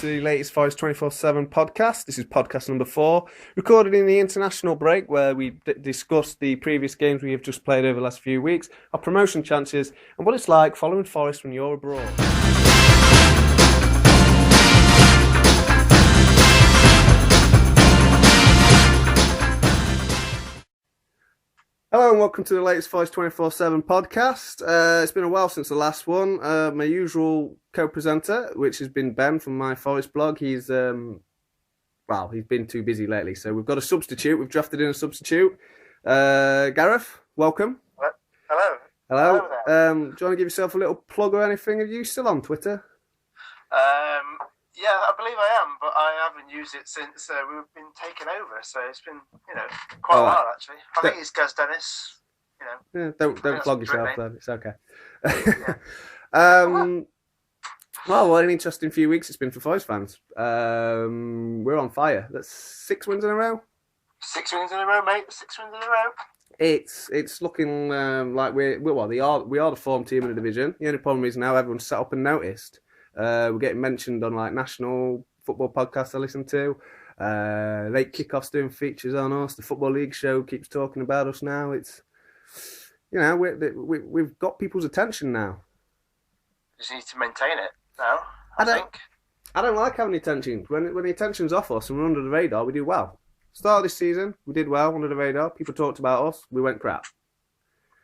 to the latest Forest 24/7 podcast. This is podcast number 4, recorded in the international break where we discuss the previous games we have just played over the last few weeks, our promotion chances, and what it's like following Forest when you're abroad. Hello and welcome to the latest Forest 24/7 podcast. It's been a while since the last one. My usual co-presenter, which has been Ben from my Forest blog, he's been too busy lately, so we've got a substitute. We've drafted in a substitute. Gareth, welcome. Hello. Hello. Do you want to give yourself a little plug or anything? Are you still on Twitter? Yeah, I believe I am, but I haven't used it since we've been taken over. So it's been, quite a while actually. I think it's Gareth Dennis. Yeah, don't flog yourself then. It's okay. Yeah. Well, what an interesting few weeks it's been for Forest fans. We're on fire. That's 6 wins in a row. 6 wins in a row, mate. 6 wins in a row. It's looking like we are the form team in the division. The only problem is now everyone's sat up and noticed. We're getting mentioned on like national football podcasts I listen to. Late Kickoff's doing features on us. The Football League show keeps talking about us now. It's we've got people's attention now. Just need to maintain it now. I don't like having the attention. When the attention's off us and we're under the radar, we do well. Start of this season, we did well under the radar. People talked about us. We went crap.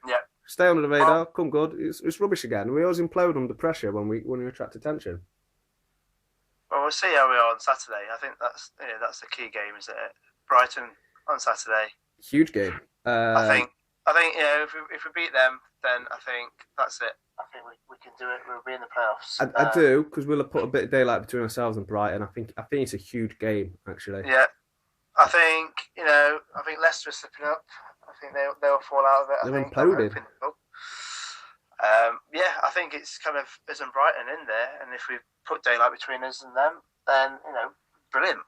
Yeah. Stay under the radar, come good. It's rubbish again. We always implode under pressure when we attract attention. Well, we'll see how we are on Saturday. I think that's the key game, isn't it? Brighton on Saturday. Huge game. I think if we beat them, then I think that's it. I think we can do it. We'll be in the playoffs. I do, because we'll have put a bit of daylight between ourselves and Brighton. I think it's a huge game, actually. Yeah, I think Leicester is slipping up. I think they'll fall out of it. They're imploded. I think it's kind of us and Brighton in there, and if we put daylight between us and them, then brilliant.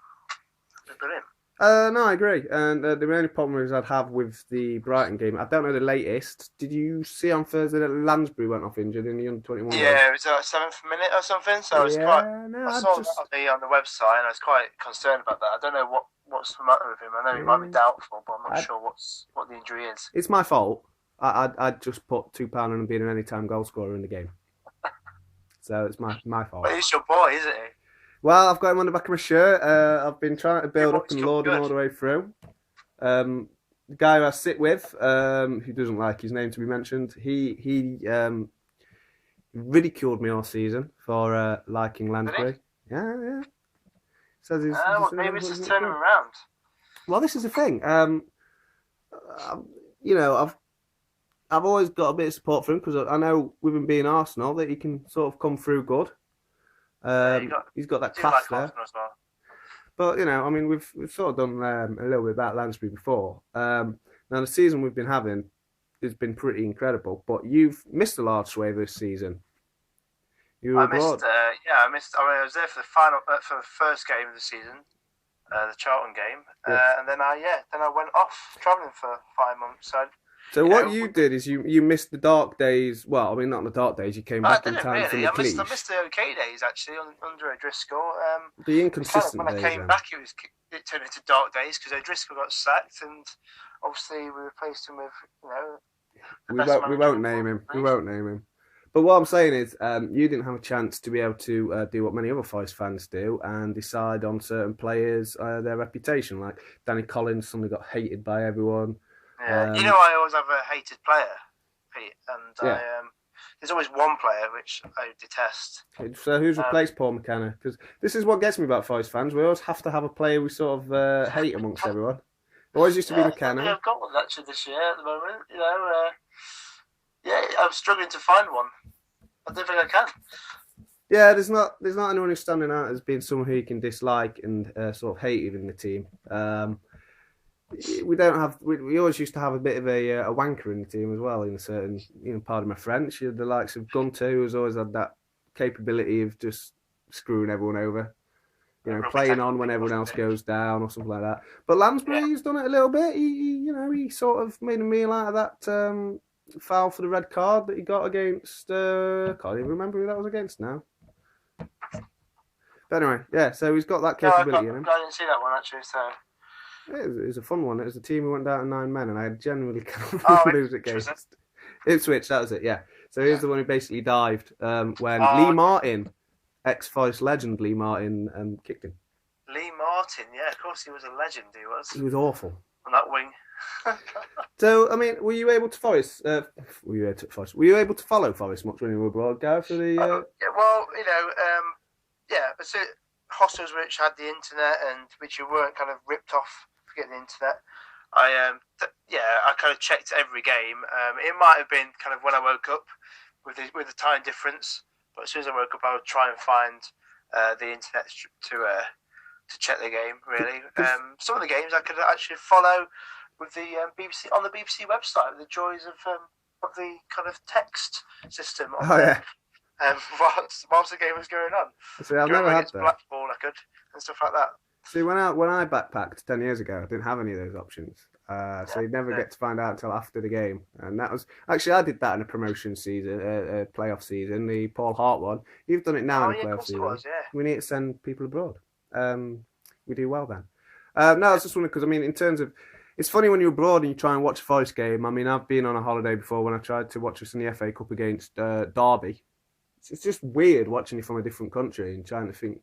Brilliant. No, I agree. And the only problem is I'd have with the Brighton game, I don't know the latest. Did you see on Thursday that Lansbury went off injured in the under-21 game? Yeah, it was like 7th minute or something. So I saw that on the website, and I was quite concerned about that. I don't know what's the matter with him. I know he might be doubtful, but I'm not sure what the injury is. It's my fault. I'd just put £2 on him being an anytime goal scorer in the game. So it's my fault. But he's your boy, isn't he? Well, I've got him on the back of my shirt. I've been trying to build up and load him all the way through. The guy who I sit with, who doesn't like his name to be mentioned, he ridiculed me all season for liking Lansbury. Yeah. Says maybe it's just turning him around. Well, this is the thing. I've always got a bit of support for him because I know with him being Arsenal that he can sort of come through good. He's got that class there. As well. But we've sort of done a little bit about Lansbury before. Now the season we've been having has been pretty incredible. But you've missed a large swathe this season. I missed. I was there for the first game of the season, the Charlton game, and then I went off travelling for 5 months. So what you did is you missed the dark days. Well, I mean, not the dark days. You came back in time for the Cleach. I missed the okay days actually under O'Driscoll. The inconsistent when days. I came back, it turned into dark days because O'Driscoll got sacked, and obviously we replaced him with We won't name him. But what I'm saying is, you didn't have a chance to be able to do what many other Forest fans do and decide on certain players, their reputation. Like Danny Collins suddenly got hated by everyone. Yeah, I always have a hated player, Pete, and there's always one player which I detest. So who's replaced Paul McKenna? Because this is what gets me about Forest fans. We always have to have a player we sort of hate amongst everyone. It always used to be McKenna. I've got one actually this year at the moment. I'm struggling to find one. I don't think I can. Yeah, there's not anyone who's standing out as being someone who you can dislike and sort of hated in the team. We don't have. We always used to have a bit of a wanker in the team as well. In a certain, pardon my French, the likes of Gunter, who's always had that capability of just screwing everyone over. Playing on when everyone else goes down or something like that. But Lansbury's done it a little bit. He sort of made a meal out of that foul for the red card that he got against. Can't even remember who that was against now. But anyway, yeah. So he's got that No, capability in him. I didn't see that one actually. So It was a fun one. It was a team who went down to 9 men, and I genuinely can't lose it against Ipswich. That was it. Yeah. So he's the one who basically dived when Lee Martin, ex-Forest legend Lee Martin, kicked him. Lee Martin, yeah, of course he was a legend. He was. He was awful on that wing. So, I mean, were you able to follow Forest much when you were abroad, Gareth? Yeah, well, so hostels which had the internet and which you weren't kind of ripped off for getting the internet. I kind of checked every game. It might have been kind of when I woke up with the time difference, but as soon as I woke up, I would try and find the internet to check the game. Really, some of the games I could actually follow with the BBC on the BBC website. The joys of the kind of text system. Whilst the game was going on. See, I've never had that. Blackball, I could, and stuff like that. See, when I backpacked 10 years ago, I didn't have any of those options. So you'd never get to find out until after the game. And that was actually, I did that in a promotion season, playoff season, the Paul Hart one. You've done it now in a playoff season. We need to send people abroad. We do well then. No, I was just wondering because I mean, in terms of, it's funny when you're abroad and you try and watch a Forest game. I mean, I've been on a holiday before when I tried to watch us in the FA Cup against Derby. It's just weird watching it from a different country and trying to think,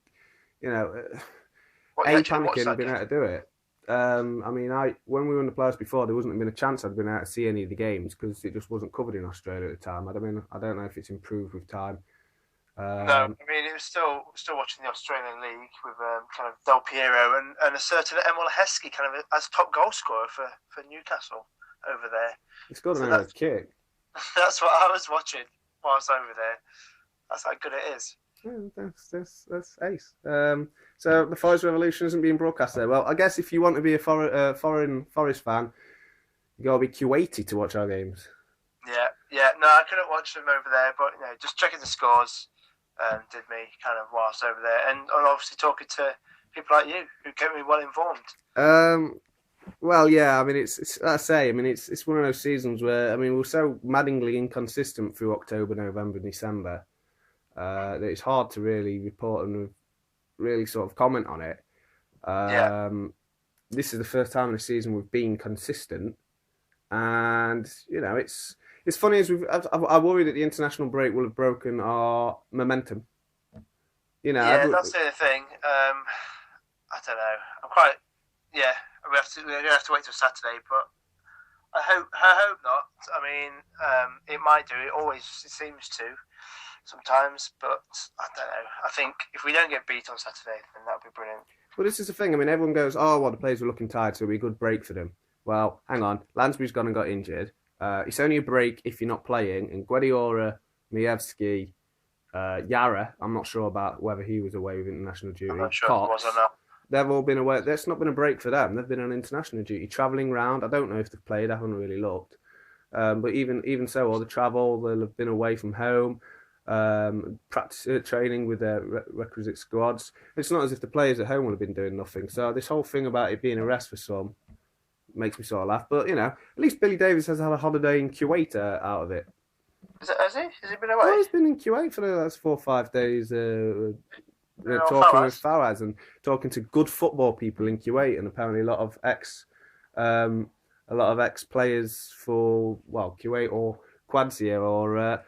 panicking and being able to do it. I mean, when we were in the playoffs before, there wasn't been a chance I'd been able to see any of the games because it just wasn't covered in Australia at the time. I don't know if it's improved with time. No, I mean, it was still watching the Australian League with kind of Del Piero and a certain Emil Heskey kind of as top goal scorer for Newcastle over there. He scored an kick. That's what I was watching whilst over there. That's how good it is. Yeah, that's ace. So the Forest Revolution isn't being broadcast there. Well, I guess if you want to be a foreign Forest fan, you got to be Kuwaiti to watch our games. Yeah. No, I couldn't watch them over there, but just checking the scores did me kind of whilst over there, and obviously talking to people like you who kept me well informed. Well, yeah. I mean, it's one of those seasons where we're so maddeningly inconsistent through October, November, and December. That it's hard to really report and really sort of comment on it. This is the first time in the season we've been consistent, and it's funny as I worry that the international break will have broken our momentum. That's the thing. I don't know. I'm quite. Yeah, we have to wait till Saturday, but I hope not. I mean, it might do. It seems to. Sometimes, but I don't know. I think if we don't get beat on Saturday, then that'd be brilliant. Well, this is the thing. I mean, everyone goes, the players were looking tired, so it'll be a good break for them. Well, hang on. Lansbury's gone and got injured. It's only a break if you're not playing. And Guediora, Mievski, Yara, I'm not sure about whether he was away with international duty. I'm not sure if he was or not. They've all been away. That's not been a break for them. They've been on international duty, travelling round. I don't know if they've played. I haven't really looked. But even so, all the travel, they'll have been away from home. Practice training with their requisite squads. It's not as if the players at home will have been doing nothing. So this whole thing about it being a rest for some makes me sort of laugh. But at least Billy Davies has had a holiday in Kuwait out of it. Has he? Has he been away? Well, he's been in Kuwait for the last 4 or 5 days, talking with Fawaz and talking to good football people in Kuwait, and apparently a lot of ex players for Kuwait or Qadsiya or.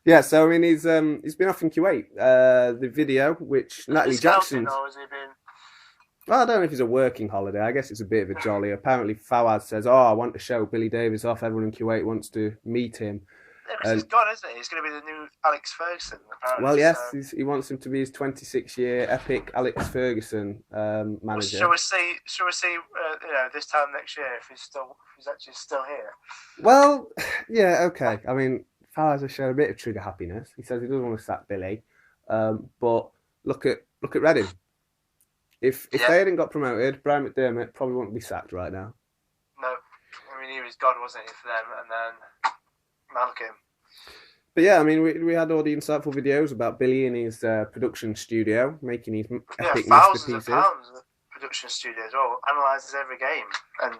Yeah, so I mean, he's been off in Kuwait. The video, which Natalie Jackson. Or has he been? Well, I don't know if it's a working holiday. I guess it's a bit of a jolly. Apparently, Fawaz says, I want to show Billy Davies off. Everyone in Kuwait wants to meet him. Yeah, because he's gone, isn't he? He's going to be the new Alex Ferguson, apparently. Well, yes, he wants him to be his 26-year epic Alex Ferguson manager. Shall we see? This time next year if he's actually still here? Well, yeah, okay. I mean, Fawaz has shown a bit of trigger happiness. He says he doesn't want to sack Billy, but look at Reading. If they hadn't got promoted, Brian McDermott probably wouldn't be sacked right now. No, I mean he was God, wasn't he, for them? And then Malcolm. But yeah, I mean we had all the insightful videos about Billy in his production studio making his epic thousands of pounds of production studio as well. Analyses every game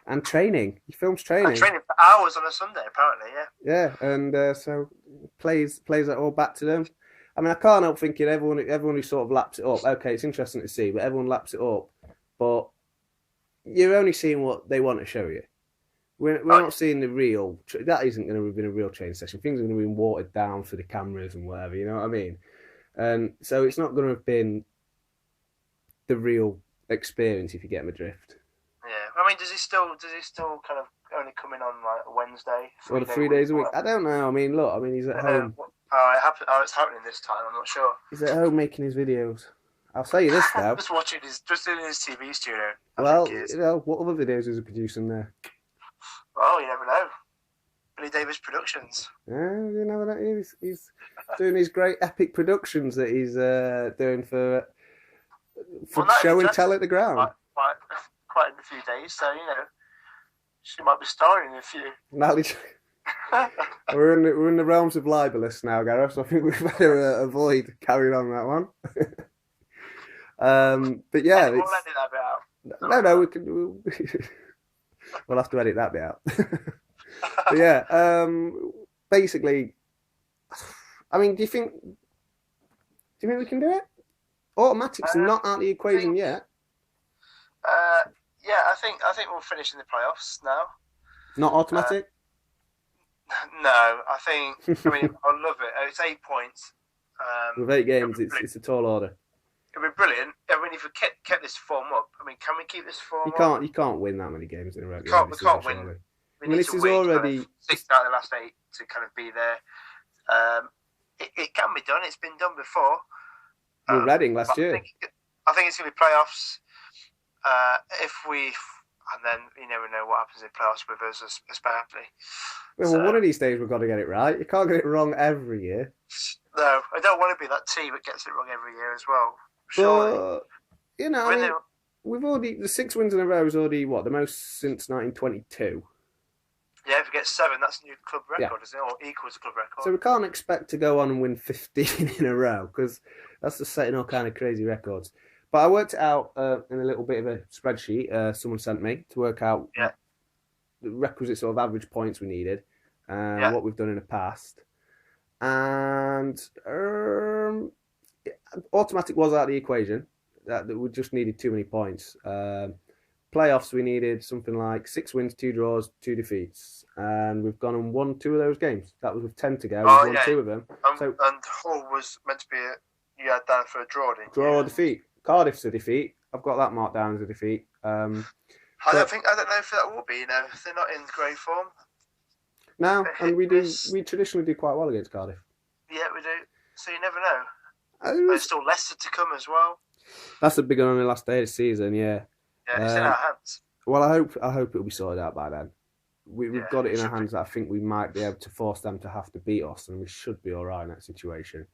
and training. He films training. And training for hours on a Sunday, apparently. Yeah. Yeah, and so plays that all back to them. I mean, I can't help thinking everyone who sort of laps it up. Okay, it's interesting to see, but everyone laps it up. But you're only seeing what they want to show you. We're not seeing the real. That isn't going to have been a real training session. Things are going to be watered down for the cameras and whatever. You know what I mean? And so it's not going to have been the real experience, if you get my drift. Yeah, I mean, does he still kind of only come in on like a Wednesday? Or the 3 days a week? I don't know. I mean, look. I mean, he's at home. It's happening this time. I'm not sure. He's at home making his videos. I'll say you this though. just in his TV studio. Well, what other videos is he producing there? Well, you never know. Billy Davis Productions. Yeah, you never know. He's doing his great epic productions that he's doing for show and tell at the ground. Quite in a few days, so she might be starring in a few. We're in the realms of libelous now, Gareth. So I think we've better avoid carrying on that one. But yeah, we'll edit that bit out. No, we can. We'll have to edit that bit out. But yeah, basically, I mean, do you think we can do it? Automatic's not out of the equation yet. Yeah, I think we'll finish in the playoffs now. Not automatic. No, I think. I mean, I love it. It's 8 points. With 8 games, it's a tall order. It'd be brilliant. I mean, if we kept this form up, I mean, can we keep this form up? You can't win that many games in a row. We can't win. We need to win already kind of 6 out of the last 8 to kind of be there. It can be done. It's been done before. With Reading last year. I think it's going to be playoffs. And then you never know what happens in playoffs with us, especially. Well, one of these days we've got to get it right. You can't get it wrong every year. No, I don't want to be that team that gets it wrong every year as well. Surely. But, we've already the 6 wins in a row is already the most since 1922. Yeah, if we get 7, that's a new club record, isn't it? Or equals a club record. So we can't expect to go on and win 15 in a row because that's just setting all kind of crazy records. But I worked it out in a little bit of a spreadsheet someone sent me to work out the requisite sort of average points we needed and what we've done in the past. And automatic was out of the equation. That we just needed too many points. Playoffs, we needed something like 6 wins, 2 draws, 2 defeats. And we've gone and won 2 of those games. That was with 10 to go. We've won 2 of them. And Hull was meant to be you had down for a draw, didn't you? Draw or defeat. Cardiff's a defeat. I've got that marked down as a defeat. I don't know if that will be. If they're not in great form. No, and we traditionally do quite well against Cardiff. Yeah, we do. So you never know. There's still Leicester to come as well. That's a big one on the last day of the season. Yeah. Yeah, it's in our hands. Well, I hope it'll be sorted out by then. We've got it in our hands that I think we might be able to force them to have to beat us, and we should be all right in that situation.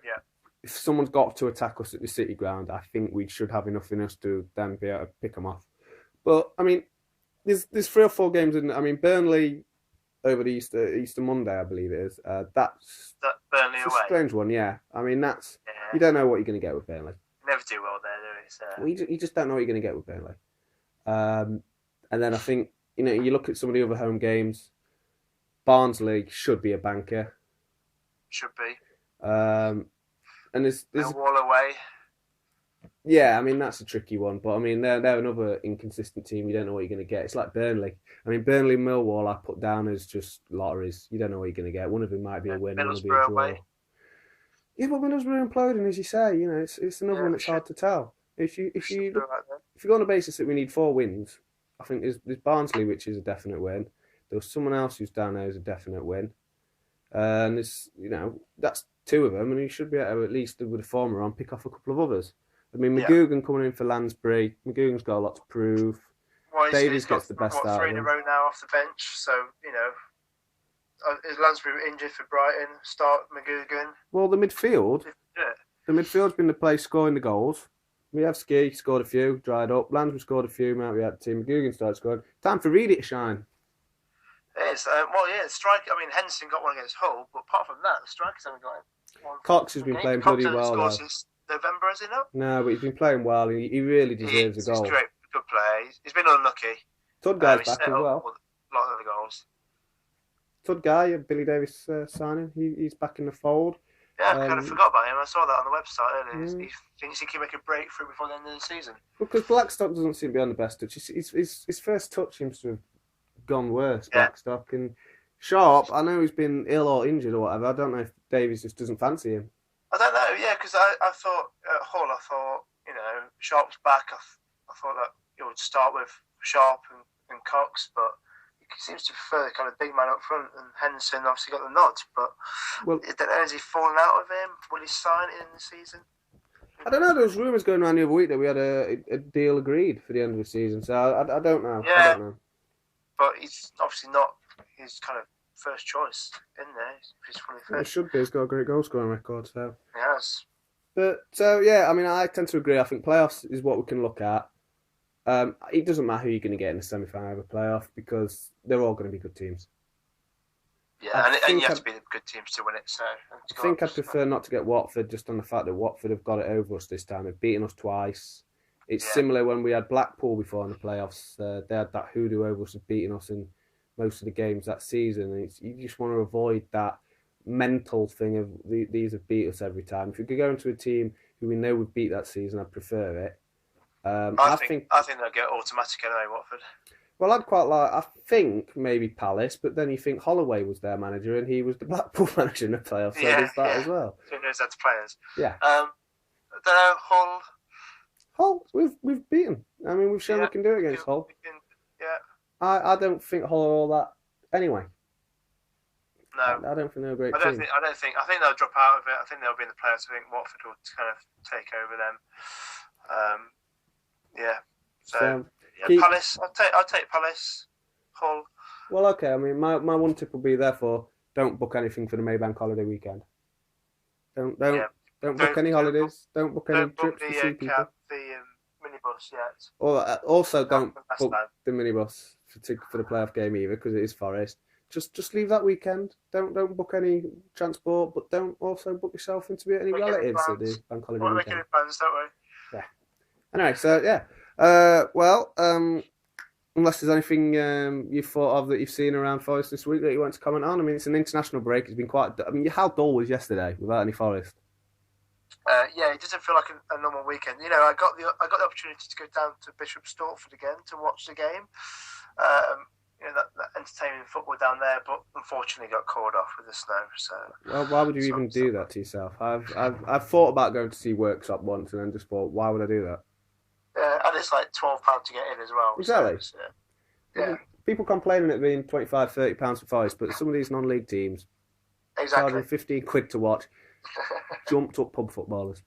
Yeah. If someone's got to attack us at the City ground, I think we should have enough in us to then be able to pick them off. But I mean, there's 3 or 4 games in. I mean, Burnley over the Easter Monday, I believe it is. That's Burnley away. A strange one, yeah. I mean, you don't know what you're going to get with Burnley. Never do well there, do we? You just don't know what you're going to get with Burnley. And then I think you look at some of the other home games. Barnsley should be a banker. Should be. And there's Millwall away. Yeah, I mean that's a tricky one, but I mean they're another inconsistent team. You don't know what you're going to get. It's like Burnley. I mean Burnley, Millwall, I put down as just lotteries. You don't know what you're going to get. One of them might be a win, one will be a draw. Away. Yeah, but Middlesbrough imploding, as you say, it's another one that's hard to tell. If you go on the basis that we need 4 wins, I think there's Barnsley, which is a definite win. There's someone else who's down there as a definite win, and there's that's 2 of them, and you should be able to, at least with the former on, pick off a couple of others. I mean, McGugan coming in for Lansbury. McGugan's got a lot to prove. Well, Davies gets the best out of 3 in a row now off the bench, so is Lansbury injured for Brighton? Start McGugan. Well, the midfield's been the place scoring the goals. We have Ski scored a few, dried up. Lansbury scored a few, might be out the team. McGugan started scoring. Time for Reedy to shine. It is. Strike. I mean, Henderson got one against Hull, but apart from that, the strikers haven't got one. Cox has been playing bloody well. Since November, has he not? No, but he's been playing well. He really deserves a goal. He's a good player. He's been unlucky. Tudguy's back as well. A lot of the goals. Tudguy, Billy Davis signing. He's back in the fold. Yeah, I kind of forgot about him. I saw that on the website earlier. Yeah. He thinks he can make a breakthrough before the end of the season. Because Blackstock doesn't seem to be on the best touch. His first touch seems to have gone worse, Blackstock. And Sharp, I know he's been ill or injured or whatever. I don't know if Davies just doesn't fancy him. I don't know, yeah, because I thought at Hull, Sharp's back. I thought that it would start with Sharp and Cox, but he seems to prefer the kind of big man up front, and Henderson obviously got the nod, but I don't know, is he falling out of him? Will he sign it in the season? I don't know, there was rumours going around the other week that we had a deal agreed for the end of the season, so I don't know. Yeah, I don't know. But he's obviously not his kind of first choice in there. He's fully fit. It should be. He's got a great goal scoring record, so. He has. But, so, yeah, I mean, I tend to agree. I think playoffs is what we can look at. It doesn't matter who you're going to get in the semi-final of a playoff because they're all going to be good teams. Yeah, and you have to be the good teams to win it. So I think I'd prefer not to get Watford just on the fact that Watford have got it over us this time. They've beaten us twice. It's similar when we had Blackpool before in the playoffs. They had that hoodoo over us, beating us in most of the games that season. And you just want to avoid that mental thing of these have beat us every time. If we could go into a team who we know would beat that season, I'd prefer it. I think they'll get automatic anyway, Watford. Well, I'd quite like. I think maybe Palace, but then you think Holloway was their manager and he was the Blackpool manager in the playoffs. So there's that as well. So who knows that's players? Yeah. I don't know, Hull. Hull, we've beaten. I mean, we've shown we can do it against Hull. I don't think Hull are all that anyway. No, I don't think they're a great team. I think they'll drop out of it. I think they'll be in the playoffs. I think Watford will kind of take over them. So Palace. I'll take Palace. Hull. Well, okay. I mean, my one tip will be therefore don't book anything for the Maybank holiday weekend. Don't book any holidays. Don't book any trips to see people. The minibus yet. Or also don't book the minibus for the playoff game either because it is Forest. Just leave that weekend. Don't book any transport, but don't also book yourself into any relatives at the bank holiday weekend. We're making plans, don't we? Yeah. Anyway, so yeah. Unless there's anything you've thought of that you've seen around Forest this week that you want to comment on. I mean, it's an international break. It's been quite. I mean, how dull was yesterday without any Forest? It doesn't feel like a normal weekend. You know, I got the opportunity to go down to Bishop Stortford again to watch the game. That entertaining football down there, but unfortunately got called off with the snow. So, well, why would you even do that to yourself? I've thought about going to see Workshop once, and then just thought, why would I do that? And it's like £12 to get in as well. Exactly. So, yeah. People complaining it being £25-30 for Forest, but some of these non-league teams charging £15 to watch jumped up pub footballers.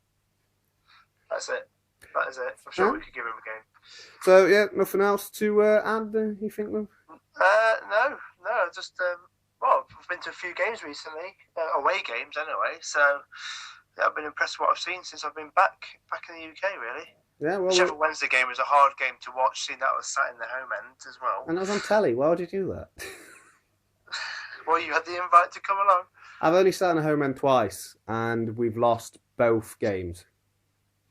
That is it. I'm sure we could give him a game. So yeah, nothing else to add. You think, Will? No. Just I've been to a few games recently, away games anyway. So I've been impressed with what I've seen since I've been back in the UK. Really. Yeah. Well, Sheffield Wednesday game was a hard game to watch. Seeing that I was sat in the home end as well. And I was on telly. Why would you do that? Well, you had the invite to come along. I've only sat in the home end twice, and we've lost both games.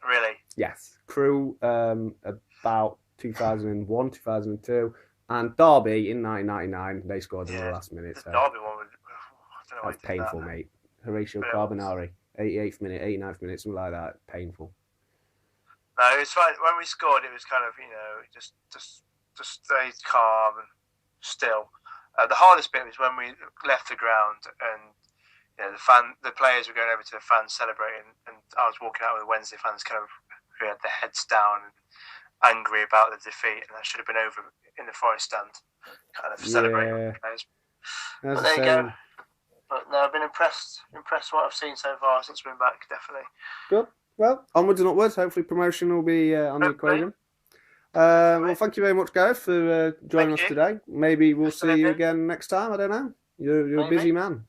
Really? Yes. Crewe about 2001, 2002, and Derby in 1999. They scored in the last minute. The Derby one was painful, mate. Horatio Carbonari, 88th minute, 89th minute, something like that. Painful. No, it was fine. When we scored, it was kind of just stayed calm and still. The hardest bit was when we left the ground and the players were going over to the fans celebrating, and I was walking out with the Wednesday fans kind of who had their heads down and angry about the defeat, and that should have been over in the Forest stand, kind of celebrating with the players. But there you go. But no, I've been impressed what I've seen so far since we've been back, definitely. Good. Well, onwards and upwards. Hopefully promotion will be on the equation. Well, thank you very much, Gareth, for joining us today. Maybe we'll see you again next time. I don't know. You're a busy man.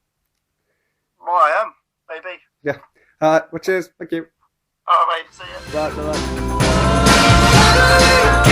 Well, I am. Maybe. Yeah. All right. Well, cheers. Thank you. All right, mate. See ya. Bye.